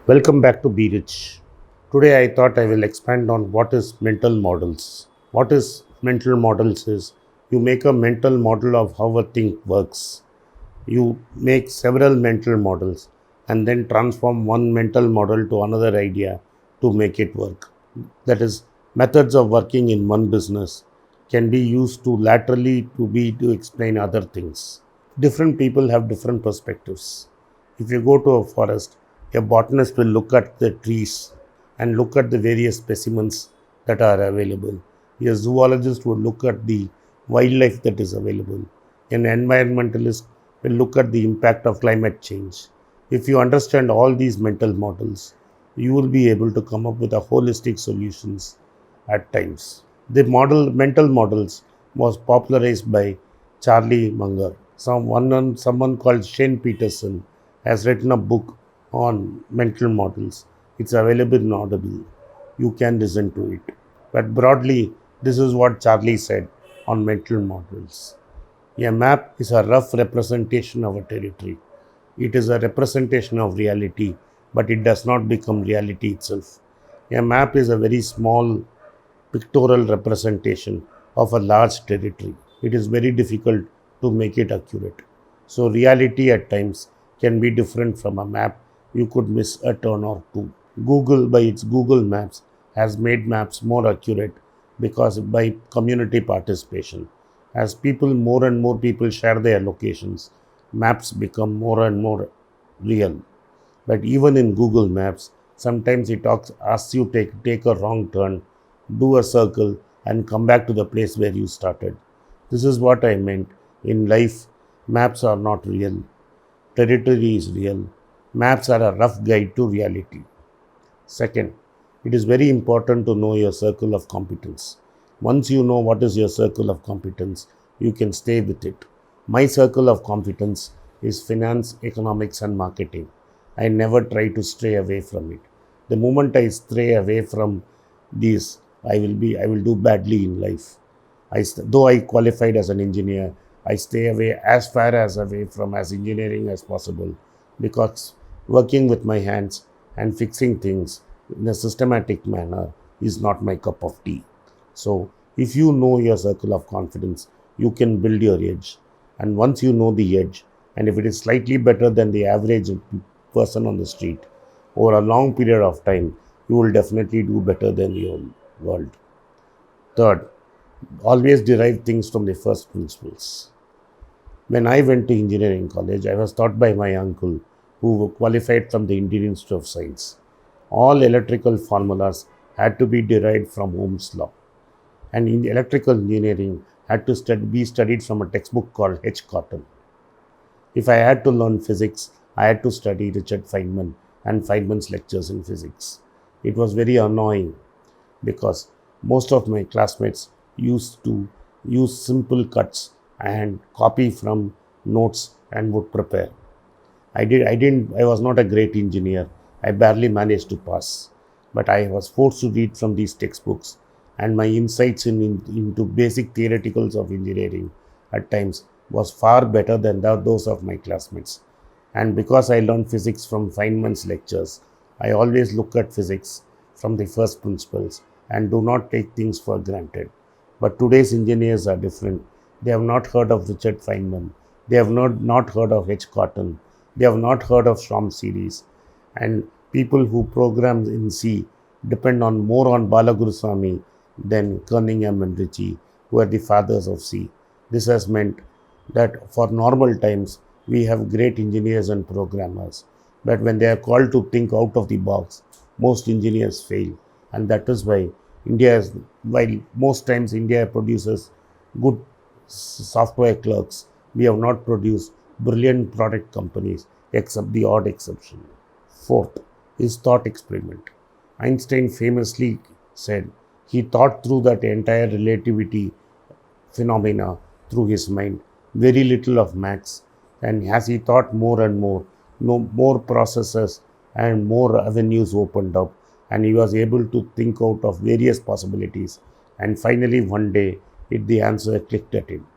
Welcome back to Be Rich. Today I thought I will expand on what is mental models. What is mental models is you make a mental model of how a thing works. You make several mental models and then transform one mental model to another idea to make it work. That is, methods of working in one business can be used to laterally to explain other things. Different people have different perspectives. If you go to a forest, a botanist will look at the trees and look at the various specimens that are available. A zoologist will look at the wildlife that is available. An environmentalist will look at the impact of climate change. If you understand all these mental models, you will be able to come up with a holistic solutions at times. The mental models was popularized by Charlie Munger. Someone called Shane Peterson has written a book on mental models. It's available in Audible. You can listen to it. But broadly, this is what Charlie said on mental models. A map is a rough representation of a territory. It is a representation of reality, but it does not become reality itself. A map is a very small pictorial representation of a large territory. It is very difficult to make it accurate. So, reality at times can be different from a map. You could miss a turn or two. Google, by its Google Maps, has made maps more accurate because by community participation. As more and more people share their locations, maps become more and more real. But even in Google Maps, sometimes asks you take a wrong turn, do a circle, and come back to the place where you started. This is what I meant. In life, maps are not real. Territory is real. Maps are a rough guide to reality. Second, it is very important to know your circle of competence. Once you know what is your circle of competence, you can stay with it. My circle of competence is finance, economics, and marketing. I never try to stray away from it. The moment I stray away from these, I will do badly in life. Though I qualified as an engineer, I stay away as far as away from as engineering as possible because working with my hands and fixing things in a systematic manner is not my cup of tea. So, if you know your circle of confidence, you can build your edge. And once you know the edge, and if it is slightly better than the average person on the street over a long period of time, you will definitely do better than your world. Third, always derive things from the first principles. When I went to engineering college, I was taught by my uncle who qualified from the Indian Institute of Science. All electrical formulas had to be derived from Ohm's law. And in electrical engineering had to be studied from a textbook called H. Cotton. If I had to learn physics, I had to study Richard Feynman and Feynman's lectures in physics. It was very annoying because most of my classmates used to use simple cuts and copy from notes and would prepare. I was not a great engineer. I barely managed to pass. But I was forced to read from these textbooks, and my insights into basic theoreticals of engineering at times was far better than those of my classmates. And because I learned physics from Feynman's lectures, I always look at physics from the first principles and do not take things for granted. But today's engineers are different. They have not heard of Richard Feynman. They have not heard of H. Cotton. They have not heard of Schramm series. And people who program in C depend on more on Balaguruswamy than Cunningham and Ritchie, who are the fathers of C. This has meant that for normal times, we have great engineers and programmers. But when they are called to think out of the box, most engineers fail. And that is why while most times India produces good software clerks, we have not produced brilliant product companies, except the odd exception. Fourth is thought experiment. Einstein famously said he thought through that entire relativity phenomena through his mind, very little of maths. And as he thought more and more, more processes and more avenues opened up, and he was able to think out of various possibilities. And finally, one day, the answer clicked at him.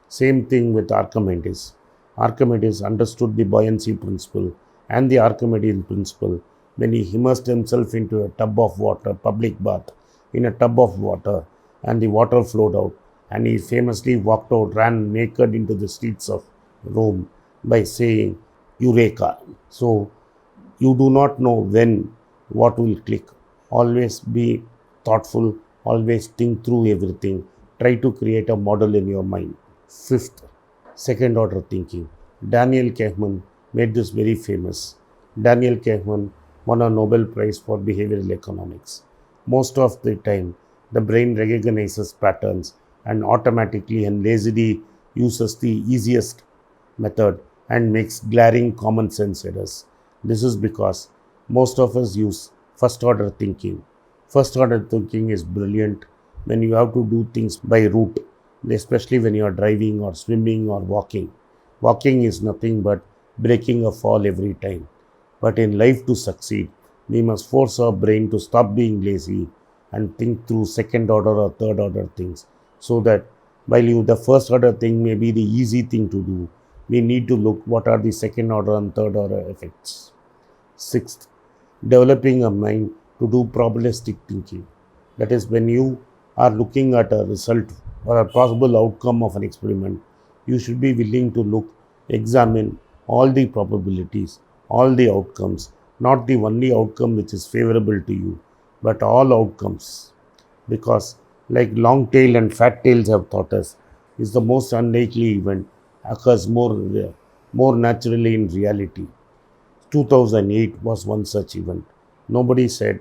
Same thing with Archimedes. Archimedes understood the buoyancy principle and the Archimedean principle when he immersed himself into a tub of water, public bath, in a tub of water, and the water flowed out. And he famously walked out, ran naked into the streets of Rome by saying, Eureka. So, you do not know when what will click. Always be thoughtful, always think through everything. Try to create a model in your mind. Fifth, second order thinking. Daniel Kahneman made this very famous. Daniel Kahneman won a Nobel Prize for behavioral economics. Most of the time, the brain recognizes patterns and automatically and lazily uses the easiest method and makes glaring common sense errors. This is because most of us use first order thinking. First order thinking is brilliant when you have to do things by route, especially when you are driving or swimming or walking. Walking is nothing but breaking a fall every time. But in life, to succeed, we must force our brain to stop being lazy and think through second order or third order things, so that while the first order thing may be the easy thing to do, we need to look what are the second order and third order effects. Sixth, developing a mind to do probabilistic thinking. That is, when you are looking at a result or a possible outcome of an experiment, you should be willing to examine all the probabilities, all the outcomes, not the only outcome which is favorable to you, but all outcomes. Because, like long tail and fat tails have taught us, is the most unlikely event occurs more naturally in reality. 2008 was one such event. Nobody said,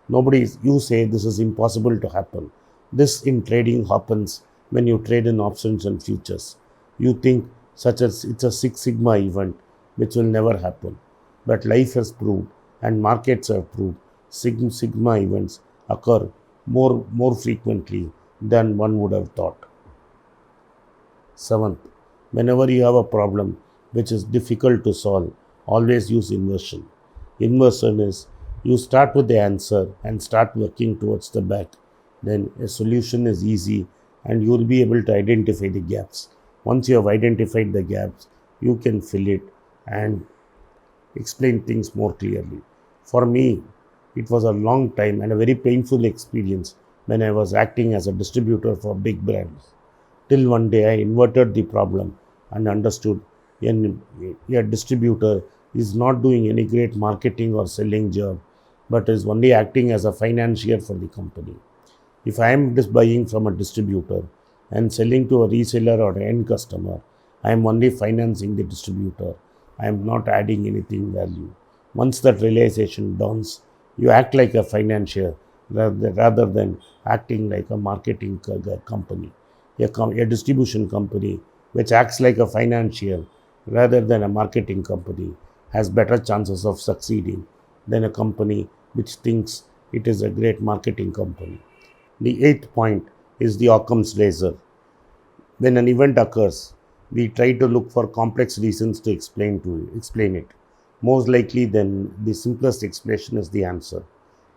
you say this is impossible to happen. This in trading happens when you trade in options and futures. You think such as it's a Six Sigma event which will never happen. But life has proved and markets have proved Sigma events occur more frequently than one would have thought. Seventh, whenever you have a problem which is difficult to solve, always use inversion. Inversion is you start with the answer and start working towards the back. Then a solution is easy and you will be able to identify the gaps. Once you have identified the gaps, you can fill it and explain things more clearly. For me, it was a long time and a very painful experience when I was acting as a distributor for big brands. Till one day I inverted the problem and understood a distributor is not doing any great marketing or selling job, but is only acting as a financier for the company. If I am just buying from a distributor and selling to a reseller or an end customer, I am only financing the distributor. I am not adding anything value. Once that realization dawns, you act like a financier rather than acting like a marketing company. A distribution company which acts like a financier rather than a marketing company has better chances of succeeding than a company which thinks it is a great marketing company. The eighth point is the Occam's razor. When an event occurs, we try to look for complex reasons to explain it. Most likely, then the simplest explanation is the answer,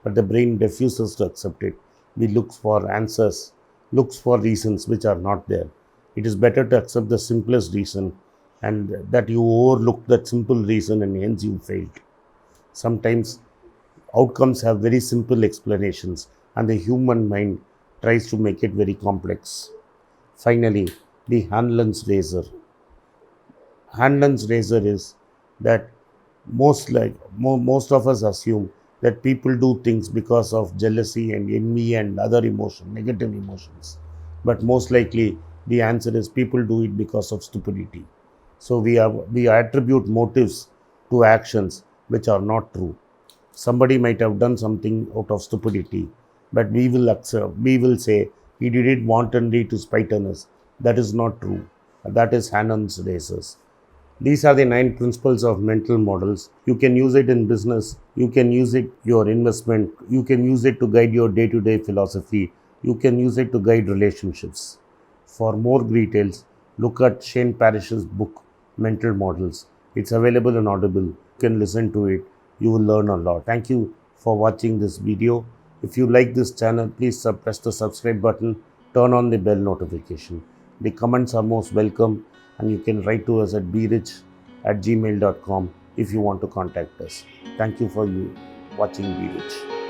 but the brain refuses to accept it. We look for answers, looks for reasons which are not there. It is better to accept the simplest reason and that you overlooked that simple reason and hence you failed. Sometimes outcomes have very simple explanations and the human mind tries to make it very complex. Finally, the Hanlon's razor. Hanlon's razor is that most of us assume that people do things because of jealousy and envy and other negative emotions. But most likely, the answer is people do it because of stupidity. So we attribute motives to actions which are not true. Somebody might have done something out of stupidity, but we will say he did it wantonly to spite on us. That is not true. That is Hannon's razors. These are the 9 principles of mental models. You can use it in business, you can use it your investment, you can use it to guide your day-to-day philosophy, you can use it to guide relationships. For more details, look at Shane Parrish's book, Mental Models. It's available on Audible. You can listen to it. You will learn a lot. Thank you for watching this video. If you like this channel, please press the subscribe button, turn on the bell notification. The comments are most welcome and you can write to us at brich@gmail.com if you want to contact us. Thank you for you. watching videos.